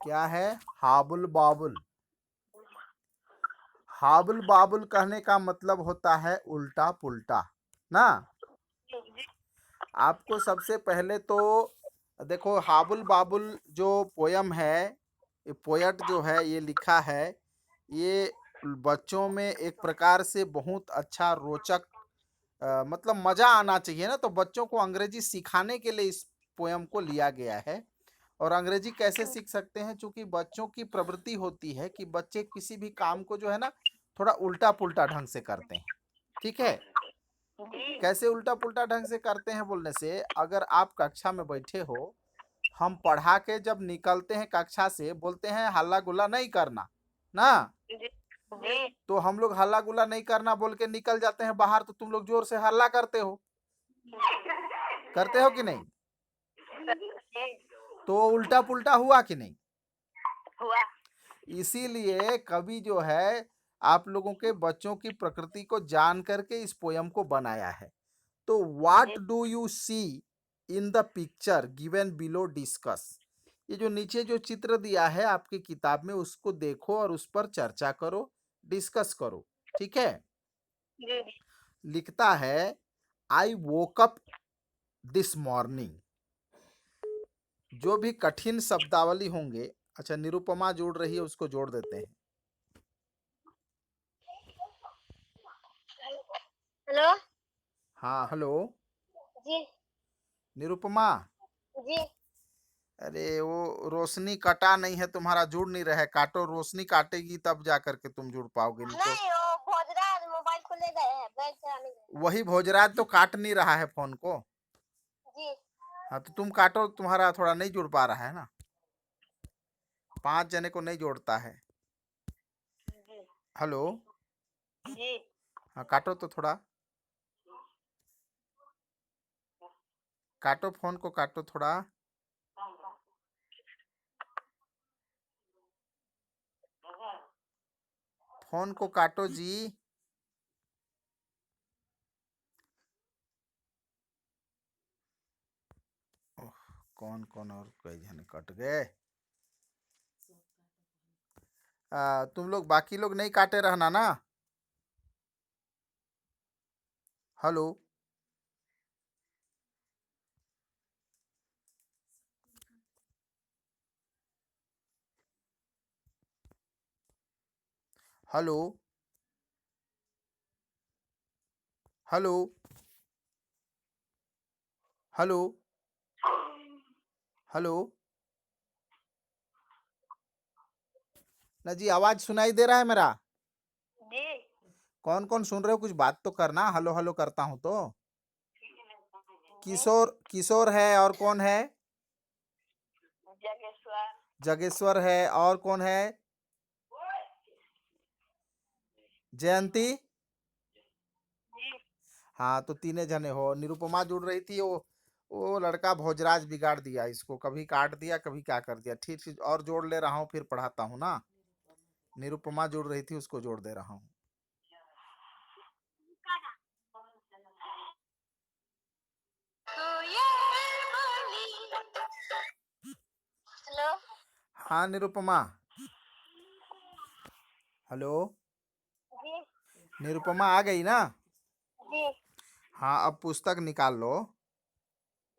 क्या है? हाबुल बाबुल। हाबुल बाबुल कहने का मतलब होता है उल्टा पुल्टा ना। आपको सबसे पहले तो देखो, हाबुल बाबुल जो पोयम है, ये पोयट जो है ये लिखा है, ये बच्चों में एक प्रकार से बहुत अच्छा रोचक मतलब मजा आना चाहिए ना, तो बच्चों को अंग्रेजी सिखाने के लिए इस पोयम को लिया गया है। और अंग्रेजी कैसे सीख सकते हैं? चूंकि बच्चों की प्रवृत्ति होती है कि बच्चे किसी भी काम को जो है ना थोड़ा उल्टा पुल्टा ढंग से करते हैं। ठीक है? कैसे उल्टा पुल्टा ढंग से करते हैं बोलने से, अगर आप कक्षा में बैठे हो, हम पढ़ा के जब निकलते हैं कक्षा से, बोलते हैं हल्ला गुल्ला नहीं करना ना, तो हम लोग हल्ला गुल्ला नहीं करना बोल के निकल जाते हैं बाहर, तो तुम लोग जोर से हल्ला करते हो कि नहीं? तो उल्टा पुल्टा हुआ कि नहीं? हुआ। इसीलिए कवि जो है आप लोगों के बच्चों की प्रकृति को जान करके इस पोयम को बनाया है। तो what do you see in the picture given below discuss. ये जो नीचे जो चित्र दिया है आपकी किताब में, उसको देखो और उस पर चर्चा करो, डिस्कस करो। ठीक है? लिखता है, आई वोक अप दिस मॉर्निंग। जो भी कठिन शब्दावली होंगे, अच्छा निरुपमा जोड़ रही है, उसको जोड़ देते हैं। हेलो हाँ हेलो। जी। निरुपमा, जी अरे वो रोशनी कटा नहीं है तुम्हारा, जुड़ नहीं रहा है, काटो, रोशनी काटेगी तब जा करके तुम जुड़ पाओगे, नहीं तो। नहीं, वो भोजराज मोबाइल को ले गए हैं, बैग चलाने गए वही भोजराज तो काट नहीं रहा है फोन को। जी। हाँ तो तुम काटो, तुम्हारा थोड़ा नहीं जुड़ पा रहा है ना, 5 जने को नहीं जोड़ता है। हेलो। जी हाँ काटो तो थोड़ा, काटो फोन को, काटो थोड़ा। फोन को काटो जी। ओह, कौन कौन और कई जने कट गए। तुम लोग बाकी लोग नहीं काटे रहना ना। Hello. Hello. Hello. Hello. Hello. ना जी, आवाज सुनाई दे रहा है मेरा? जी। कौन कौन सुन रहे हो? कुछ बात तो करना, हेलो हेलो करता हूं तो। किशोर, किशोर है, और कौन है? जगेश्वर। जगेश्वर है, और कौन है? जयंती। हाँ तो तीने जने हो। निरुपमा जुड़ रही थी, वो लड़का भोजराज बिगाड़ दिया इसको, कभी काट दिया कभी क्या कर दिया। ठीक ठीक, और जोड़ ले रहा हूँ, फिर पढ़ाता हूँ ना। निरुपमा जुड़ रही थी, उसको जोड़ दे रहा हूँ। हेलो हाँ निरुपमा। हेलो। जी। निरुपमा आ गई ना? जी हाँ अब पुस्तक निकाल लो,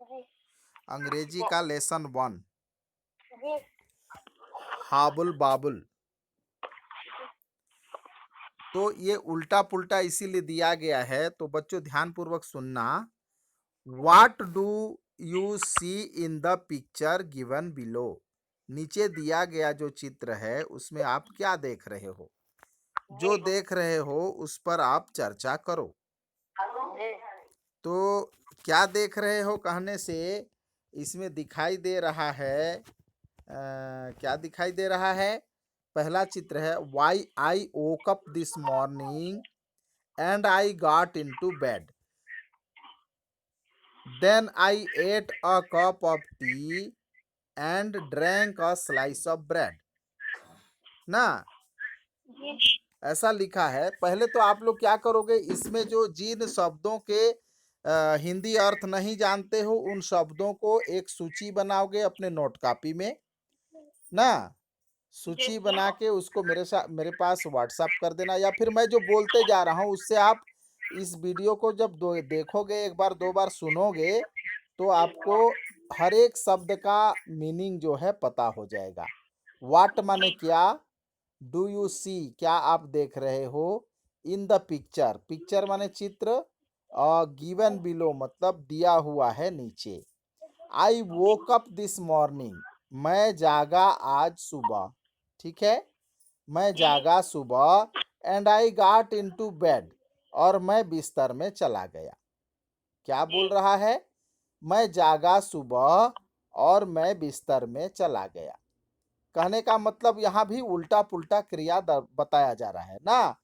जी अंग्रेजी का लेसन 1, जी। हाबुल बाबुल। तो ये उल्टा पुल्टा इसीलिए दिया गया है, तो बच्चों ध्यान पूर्वक सुनना। What do you see in the picture given below. नीचे दिया गया जो चित्र है उसमें आप क्या देख रहे हो? जो देख रहे हो उस पर आप चर्चा करो। तो क्या देख रहे हो कहने से इसमें दिखाई दे रहा है, क्या दिखाई दे रहा है? पहला चित्र है, why I woke up this morning and I got into bed, then I ate a cup of tea and drank a slice of bread ना। ऐसा लिखा है। पहले तो आप लोग क्या करोगे, इसमें जो जिन शब्दों के हिंदी अर्थ नहीं जानते हो, उन शब्दों को एक सूची बनाओगे अपने नोट कॉपी में ना। सूची बना के उसको मेरे पास व्हाट्सएप कर देना, या फिर मैं जो बोलते जा रहा हूँ उससे आप इस वीडियो को जब देखोगे, एक बार दो बार सुनोगे, तो आपको हर एक शब्द का मीनिंग जो है पता हो जाएगा। वाट माने क्या, डू यू सी क्या आप देख रहे हो, इन द पिक्चर पिक्चर माने चित्र, और गिवन बिलो मतलब दिया हुआ है नीचे। आई वोक अप दिस मॉर्निंग मैं जागा आज सुबह, ठीक है, मैं जागा सुबह, and I got into bed और मैं बिस्तर में चला गया। क्या बोल रहा है? मैं जागा सुबह और मैं बिस्तर में चला गया। कहने का मतलब यहाँ भी उल्टा पुल्टा क्रिया बताया जा रहा है ना।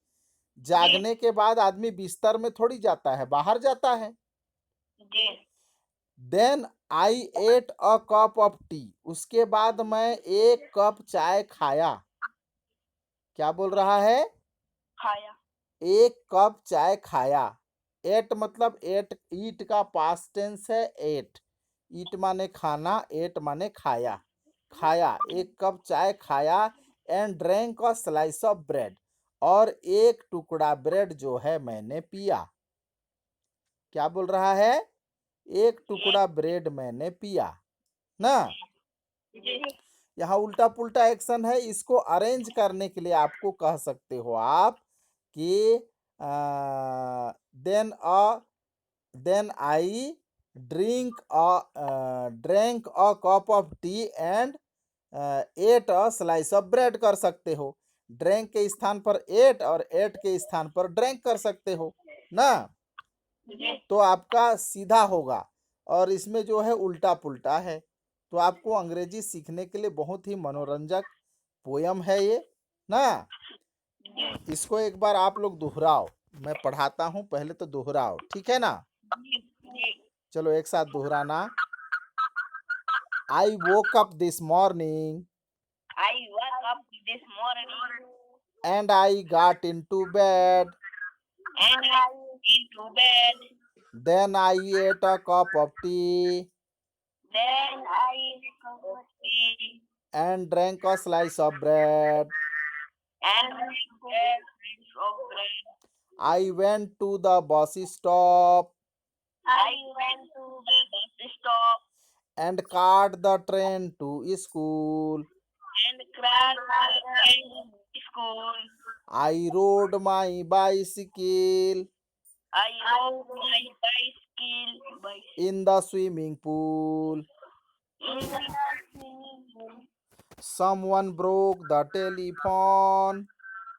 जागने के बाद आदमी बिस्तर में थोड़ी जाता है, बाहर जाता है। Then I ate a cup of tea उसके बाद मैं एक कप चाय खाया। क्या बोल रहा है? खाया। एक कप चाय खाया। एट मतलब एट, ईट का पास्ट टेंस है एट। ईट माने खाना, एट माने खाया। खाया, एक कप चाय खाया, and drank a slice of bread और एक टुकड़ा ब्रेड जो है मैंने पिया। क्या बोल रहा है? एक टुकड़ा ब्रेड मैंने पिया ना। यहाँ उल्टा पुल्टा एक्शन है, इसको अरेंज करने के लिए आपको कह सकते हो आप कि then then I drink a cup of tea and ate a slice of bread कर सकते हो। ड्रिंक के स्थान पर एट और एट के स्थान पर ड्रिंक कर सकते हो ना। तो आपका सीधा होगा, और इसमें जो है उल्टा पुल्टा है। तो आपको अंग्रेजी सीखने के लिए बहुत ही मनोरंजक पोयम है ये ना। इसको एक बार आप लोग दोहराओ, मैं पढ़ाता हूँ, पहले तो दोहराओ, ठीक है ना। चलो एक साथ दोहराना। I woke up this morning I woke up this morning and I got into bed, and I into bed. Then I ate a cup of tea Then I took tea and drank a slice of bread. and took a piece of bread. I went to the bus stop I went to the bus stop and caught the train to school. and cried in school. I rode my bicycle I rode my bicycle in the swimming pool. in the swimming pool. Someone broke the telephone,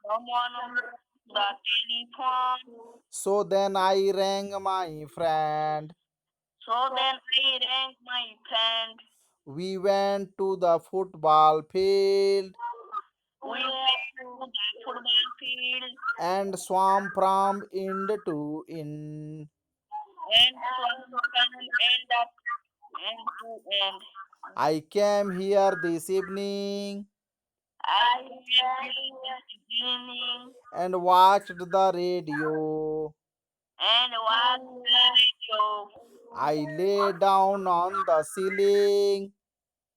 Someone on the telephone. so then I rang my friend. So then I rang my friend. We went to the football field We went to the football field and swam from end to end. and from end up end to end. I came here this evening I went this evening and watched the radio. and watched the radio. I lay down on the ceiling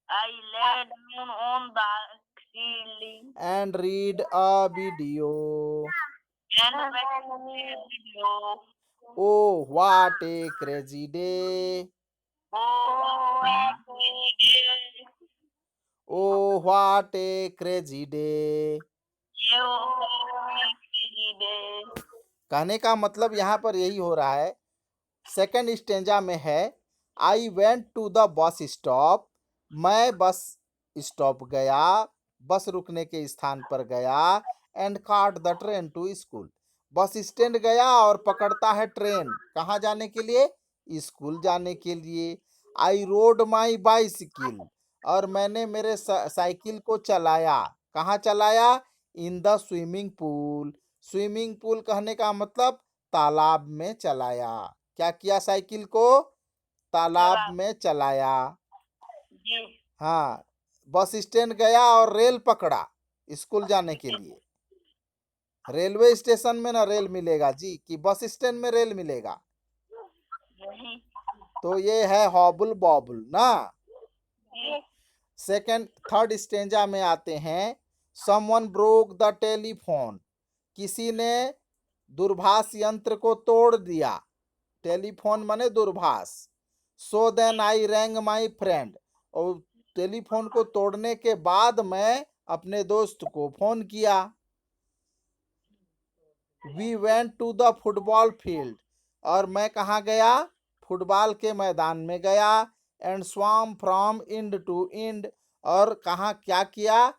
I lay down on the ceiling and read a video. and watched the video. Oh, what a crazy day! Oh, what a day! Oh, what a crazy day! Oh, what a crazy day! कहने का मतलब यहाँ पर यही हो रहा है। Second stanza में है I went to the bus stop, मैं बस स्टॉप गया, बस रुकने के स्थान पर गया, and caught the train to school, bus stand गया और पकड़ता है ट्रेन, कहाँ जाने के लिए? स्कूल जाने के लिए। आई रोड माई बाइसिकल और मैंने मेरे साइकिल को चलाया, कहाँ चलाया? In the swimming pool. Swimming pool कहने का मतलब तालाब में चलाया। क्या किया? साइकिल को तालाब में चलाया। जी हाँ, बस स्टैंड गया और रेल पकड़ा स्कूल जाने के लिए। रेलवे स्टेशन में ना रेल मिलेगा जी, कि बस स्टैंड में रेल मिलेगा? नहीं तो ये है हॉबुल बॉबुल ना। जी सेकंड थर्ड स्टेंजा में आते हैं, समवन ब्रोक द टेलीफोन, किसी ने दूरभाष यंत्र को तोड़ दिया, टेलीफोन माने दूरभाष। So then I rang my friend, और टेलीफोन को तोड़ने के बाद मैं अपने दोस्त को फोन किया। We went to the football field, और मैं कहाँ गया, फुटबॉल के मैदान में गया। एंड स्वाम फ्रॉम इंड टू इंड, और कहाँ क्या किया,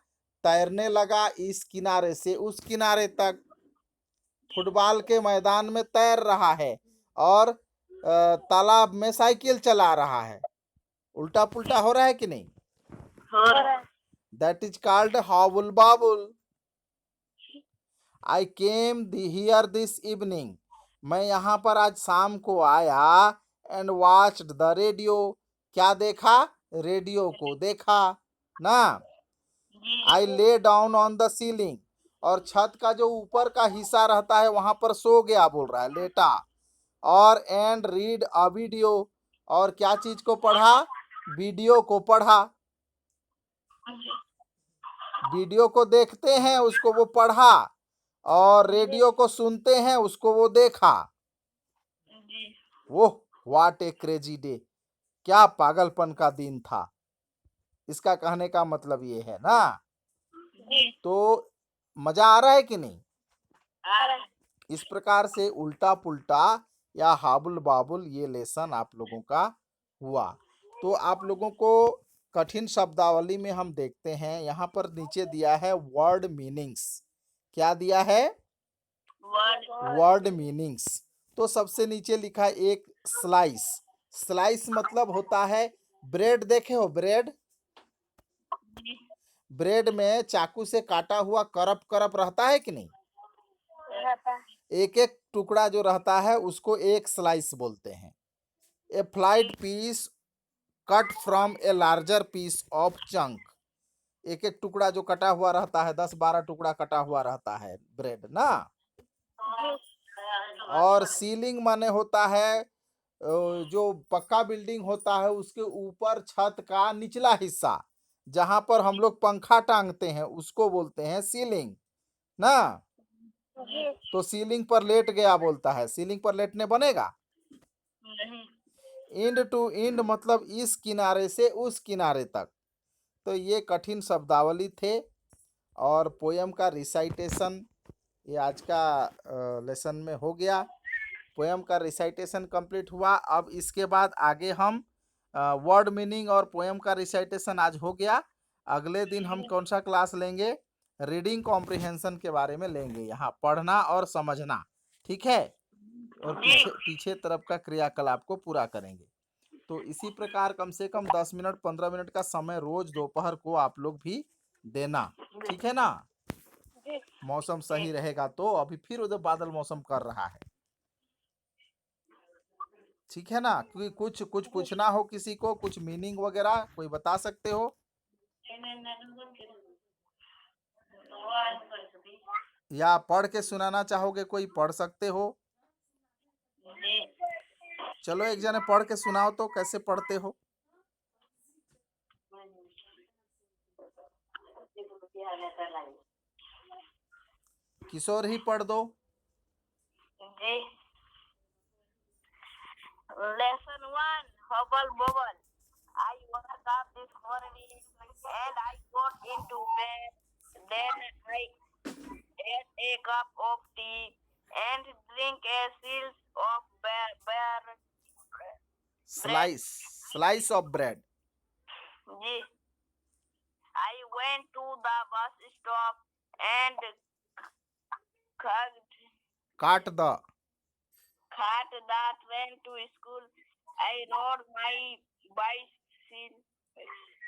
तैरने लगा इस किनारे से उस किनारे तक। फुटबॉल के मैदान में तैर रहा है और तालाब में साइकिल चला रहा है। उल्टा पुल्टा हो रहा है कि नहीं? हो रहा है। That is called hubble bubble. I came here this evening, मैं यहाँ पर आज शाम को आया। एंड वॉच्ड द रेडियो, क्या देखा, रेडियो को देखा ना। जी आई lay down on the ceiling, और छत का जो ऊपर का हिस्सा रहता है वहां पर सो गया बोल रहा है, लेटा। और एंड रीड अ वीडियो, और क्या चीज को पढ़ा, वीडियो को पढ़ा। वीडियो को देखते हैं उसको वो पढ़ा, और रेडियो को सुनते हैं उसको वो देखा। जी वो व्हाट ए क्रेजी डे, क्या पागलपन का दिन था। इसका कहने का मतलब ये है ना। जी तो मजा आ रहा है कि नहीं? आ रहा है। इस प्रकार से उल्टा पुल्टा या हाबुल बाबुल ये लेसन आप लोगों का हुआ। तो आप लोगों को कठिन शब्दावली में हम देखते हैं, यहाँ पर नीचे दिया है वर्ड मीनिंग्स। क्या दिया है? Word word meanings. तो सबसे नीचे लिखा है एक स्लाइस। स्लाइस मतलब होता है ब्रेड, देखे हो ब्रेड? जी ब्रेड में चाकू से काटा हुआ करप करप रहता है कि नहीं? रहता है। एक एक टुकड़ा जो रहता है उसको एक स्लाइस बोलते हैं। A flat piece cut from a larger piece of chunk, एक एक टुकड़ा जो कटा हुआ रहता है, 10-12 टुकड़ा कटा हुआ रहता है ब्रेड ना। और सीलिंग माने होता है जो पक्का बिल्डिंग होता है उसके ऊपर छत का निचला हिस्सा, जहां पर हम लोग पंखा टांगते हैं उसको बोलते हैं सीलिंग ना। तो सीलिंग पर लेट गया बोलता है, सीलिंग पर लेटने बनेगा? नहीं। इंड टू इंड मतलब इस किनारे से उस किनारे तक। तो ये कठिन शब्दावली थे और पोयम का रिसाइटेशन ये आज का लेसन में हो गया। पोयम का रिसाइटेशन कंप्लीट हुआ। अब इसके बाद आगे हम वर्ड मीनिंग और पोयम का रिसाइटेशन आज हो गया। अगले दिन हम कौन सा क्लास लेंगे? रीडिंग कॉम्प्रिहेंशन के बारे में लेंगे, यहाँ पढ़ना और समझना, ठीक है। और पीछे पीछे तरफ का क्रियाकलाप को पूरा करेंगे। तो इसी प्रकार कम से कम 10 मिनट 15 मिनट का समय रोज दोपहर को आप लोग भी देना, ठीक है ना। मौसम सही रहेगा तो, अभी फिर उधर बादल मौसम कर रहा है, ठीक है ना। क्योंकि कुछ कुछ पूछना हो किसी को, कुछ मीनिंग वगैरह कोई बता सकते हो, या पढ़ के सुनाना चाहोगे कोई, पढ़ सकते हो। जी चलो एक जने पढ़ के सुनाओ तो, कैसे पढ़ते हो? किशोर ही पढ़ दो। जी lesson 1 hubble bubble. I woke up this morning and I got into bed. Then I ate a cup of tea and drink a slice of bear. Slice of bread. जी I went to the bus stop and caught the caught the train to school. I rode my bicycle.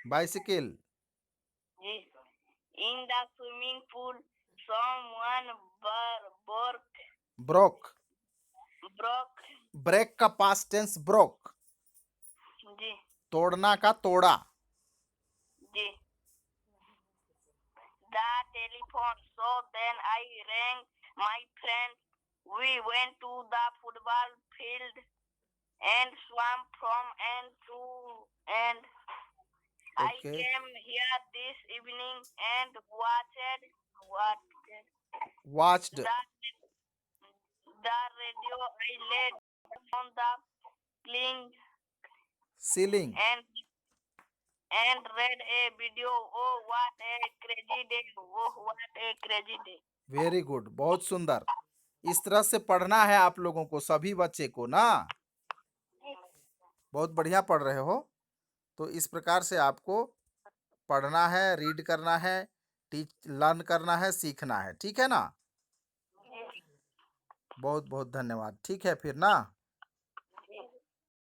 Bicycle. जी in the swimming pool. Someone broke, broke. Break का past tense broke, जी तोड़ना का तोड़ा। जी the telephone. So then I rang my friend. We went to the football field and swam from end to end. I okay, came here this evening and watched what watched, the radio. I laid on the cling ceiling, and read a video. Oh, what a crazy day! Oh, what a crazy day! Very good, बहुत सुंदर। इस तरह से पढ़ना है आप लोगों को, सभी बच्चे को ना। बहुत बढ़िया पढ़ रहे हो। तो इस प्रकार से आपको पढ़ना है, रीड करना है, टीच लर्न करना है, सीखना है, ठीक है ना? बहुत बहुत धन्यवाद। ठीक है फिर ना।